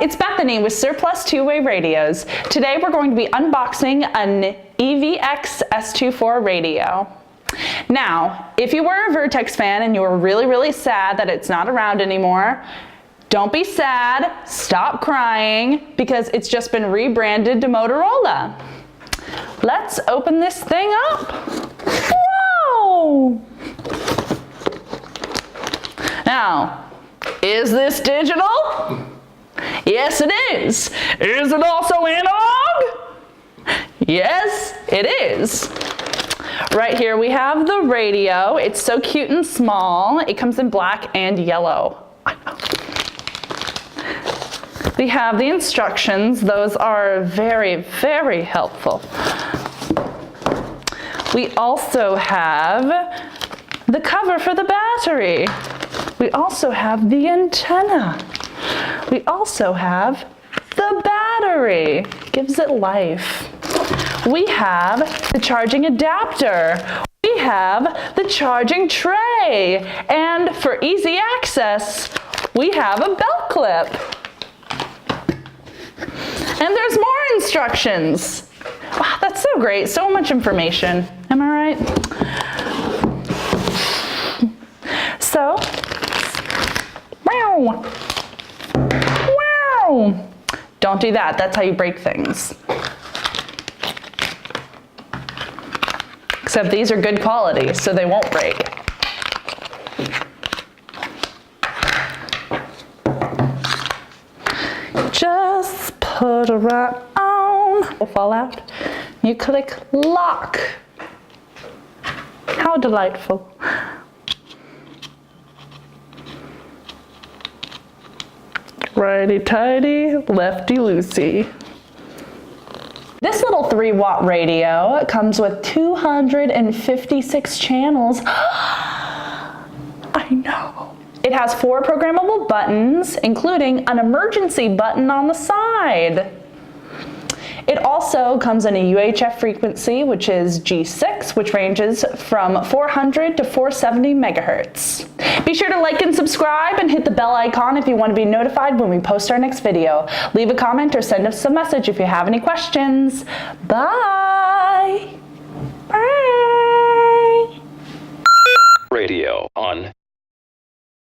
It's Bethany with Surplus Two-Way Radios. Today we're going to be unboxing an EVX-S24 radio. Now, if you were a Vertex fan and you were really sad that it's not around anymore, don't be sad, stop crying, because it's just been rebranded to Motorola. Let's open this thing up. Whoa! Now, is this digital? Yes, it is. Is it also analog? Yes, it is. Right here we have the radio. It's so cute and small. It comes in black and yellow. We have the instructions. Those are very helpful. We also have the cover for the battery. We also have the antenna. We also have the battery. Gives it life. We have the charging adapter. We have the charging tray. And for easy access, we have a belt clip. And there's more instructions. Wow, that's so great. So much information. Am I right? So, wow. Wow. Don't do that. That's how you break things. Except these are good quality, so they won't break. Just put it right on. Will fall out. You click lock. How delightful. Righty-tighty, lefty-loosey. This little 3-watt radio comes with 256 channels. I know. It has 4 programmable buttons, including an emergency button on the side. It also comes in a UHF frequency, which is G6, which ranges from 400 to 470 megahertz. Be sure to like and subscribe and hit the bell icon if you want to be notified when we post our next video. Leave a comment or send us a message if you have any questions. Bye! Bye! Radio on.